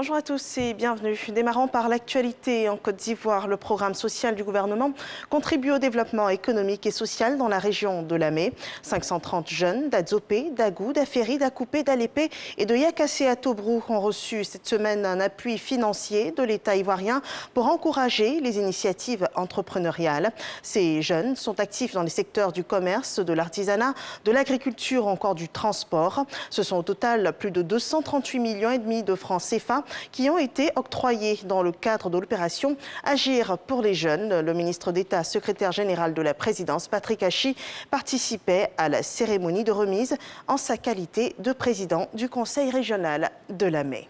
Bonjour à tous et bienvenue. Démarrant par l'actualité en Côte d'Ivoire, le programme social du gouvernement contribue au développement économique et social dans la région de Lamé. 530 jeunes d'Adzopé, d'Agou, d'Aféry, d'Akoupé, d'Alépé et de Yakassé à Tobrou ont reçu cette semaine un appui financier de l'État ivoirien pour encourager les initiatives entrepreneuriales. Ces jeunes sont actifs dans les secteurs du commerce, de l'artisanat, de l'agriculture ou encore du transport. Ce sont au total plus de 238,5 millions de francs CFA qui ont été octroyés dans le cadre de l'opération Agir pour les jeunes. Le ministre d'État, secrétaire général de la présidence, Patrick Hachi, participait à la cérémonie de remise en sa qualité de président du Conseil régional de Lamé.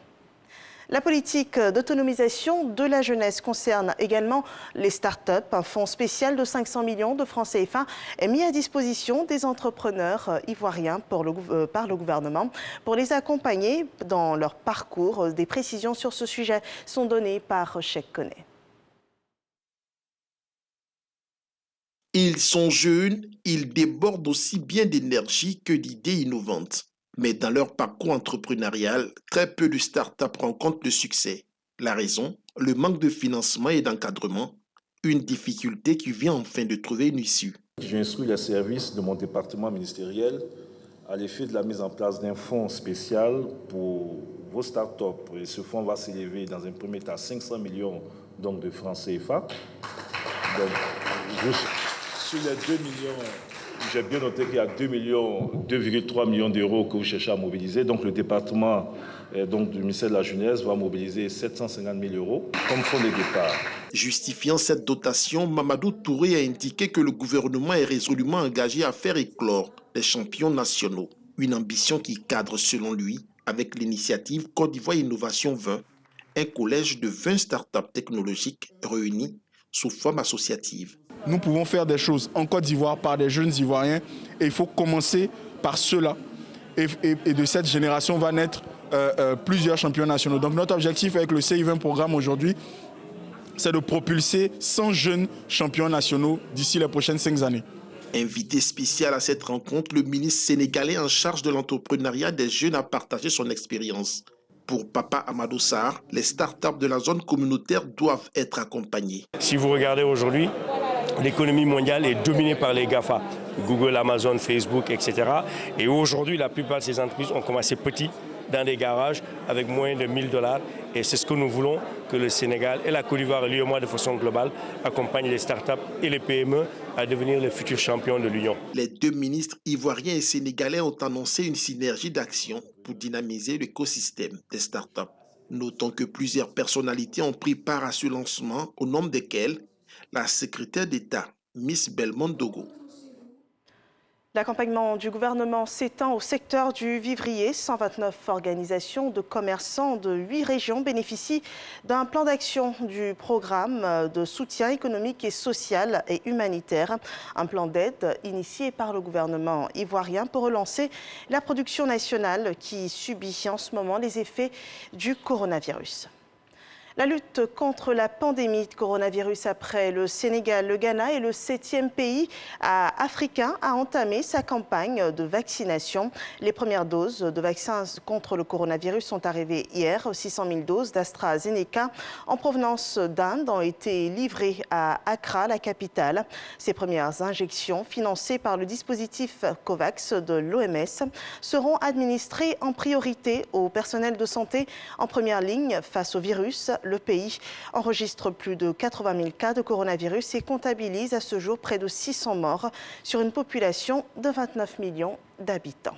La politique d'autonomisation de la jeunesse concerne également les start-up. Un fonds spécial de 500 millions de francs CFA est mis à disposition des entrepreneurs ivoiriens par le gouvernement pour les accompagner dans leur parcours. Des précisions sur ce sujet sont données par Cheikh Koné. Ils sont jeunes, ils débordent aussi bien d'énergie que d'idées innovantes. Mais dans leur parcours entrepreneurial, très peu de startups rencontrent le succès. La raison, le manque de financement et d'encadrement, une difficulté qui vient enfin de trouver une issue. J'instruis les services de mon département ministériel à l'effet de la mise en place d'un fonds spécial pour vos startups. Et ce fonds va s'élever dans un premier temps à 500 millions de francs CFA. Donc, sur les 2 millions... J'ai bien noté qu'il y a 2,3 millions d'euros que vous cherchez à mobiliser. Donc le département du ministère de la Jeunesse va mobiliser 750 000 euros comme fonds de départ. Justifiant cette dotation, Mamadou Touré a indiqué que le gouvernement est résolument engagé à faire éclore les champions nationaux. Une ambition qui cadre selon lui avec l'initiative Côte d'Ivoire Innovation 20, un collège de 20 startups technologiques réunis sous forme associative. Nous pouvons faire des choses en Côte d'Ivoire par des jeunes Ivoiriens et il faut commencer par ceux-là. Et de cette génération va naître plusieurs champions nationaux. Donc notre objectif avec le CI20 programme aujourd'hui, c'est de propulser 100 jeunes champions nationaux d'ici les prochaines 5 années. Invité spécial à cette rencontre, le ministre sénégalais en charge de l'entrepreneuriat des jeunes a partagé son expérience. Pour Papa Amadou Sarr, les startups de la zone communautaire doivent être accompagnées. Si vous regardez aujourd'hui, l'économie mondiale est dominée par les GAFA, Google, Amazon, Facebook, etc. Et aujourd'hui, la plupart de ces entreprises ont commencé petit, dans des garages, avec moins de 1 000 $. Et c'est ce que nous voulons, que le Sénégal et la Côte d'Ivoire, et l'UEMOA de façon globale, accompagnent les startups et les PME à devenir les futurs champions de l'Union. Les deux ministres ivoiriens et sénégalais ont annoncé une synergie d'action pour dynamiser l'écosystème des startups. Notons que plusieurs personnalités ont pris part à ce lancement, au nombre desquelles la secrétaire d'État, Miss Belmont Dogo. L'accompagnement du gouvernement s'étend au secteur du vivrier. 129 organisations de commerçants de 8 régions bénéficient d'un plan d'action du programme de soutien économique et social et humanitaire. Un plan d'aide initié par le gouvernement ivoirien pour relancer la production nationale qui subit en ce moment les effets du coronavirus. La lutte contre la pandémie de coronavirus après le Sénégal, le Ghana et le 7e pays africain a entamé sa campagne de vaccination. Les premières doses de vaccins contre le coronavirus sont arrivées hier. 600 000 doses d'AstraZeneca en provenance d'Inde ont été livrées à Accra, la capitale. Ces premières injections, financées par le dispositif COVAX de l'OMS, seront administrées en priorité au personnel de santé en première ligne face au virus. Le pays enregistre plus de 80 000 cas de coronavirus et comptabilise à ce jour près de 600 morts sur une population de 29 millions d'habitants.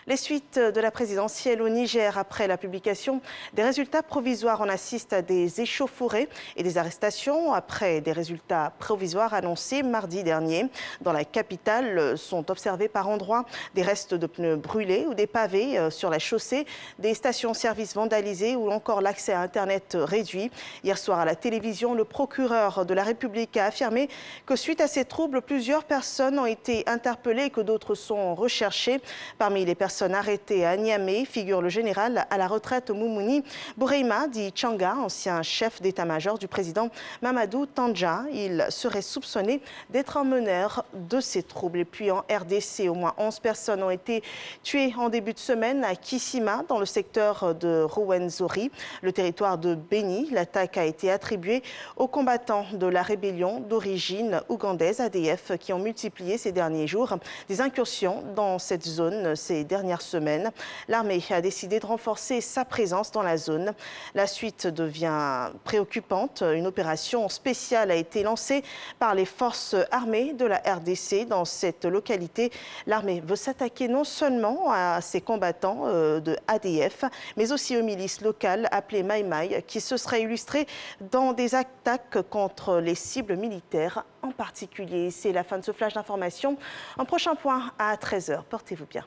Les suites de la présidentielle au Niger après la publication des résultats provisoires. On assiste à des échauffourées et des arrestations après des résultats provisoires annoncés mardi dernier. Dans la capitale sont observés par endroits des restes de pneus brûlés ou des pavés sur la chaussée, des stations-service vandalisées ou encore l'accès à Internet réduit. Hier soir à la télévision, le procureur de la République a affirmé que suite à ces troubles, plusieurs personnes ont été interpellées et que d'autres sont recherchées. Parmi les personnes personnes arrêtées à Niamey figure le général à la retraite Moumouni Boureima dit Tchanga, ancien chef d'état-major du président Mamadou Tandja. Il serait soupçonné d'être un meneur de ces troubles. Et puis en RDC, au moins 11 personnes ont été tuées en début de semaine à Kissima, dans le secteur de Rwenzori, le territoire de Beni. L'attaque a été attribuée aux combattants de la rébellion d'origine ougandaise ADF qui ont multiplié ces derniers jours des incursions dans cette zone ces dernières semaines. L'armée a décidé de renforcer sa présence dans la zone. La suite devient préoccupante. Une opération spéciale a été lancée par les forces armées de la RDC dans cette localité. L'armée veut s'attaquer non seulement à ces combattants de ADF, mais aussi aux milices locales appelées Maïmaï, qui se seraient illustrées dans des attaques contre les cibles militaires en particulier. C'est la fin de ce flash d'information. Un prochain point à 13h. Portez-vous bien.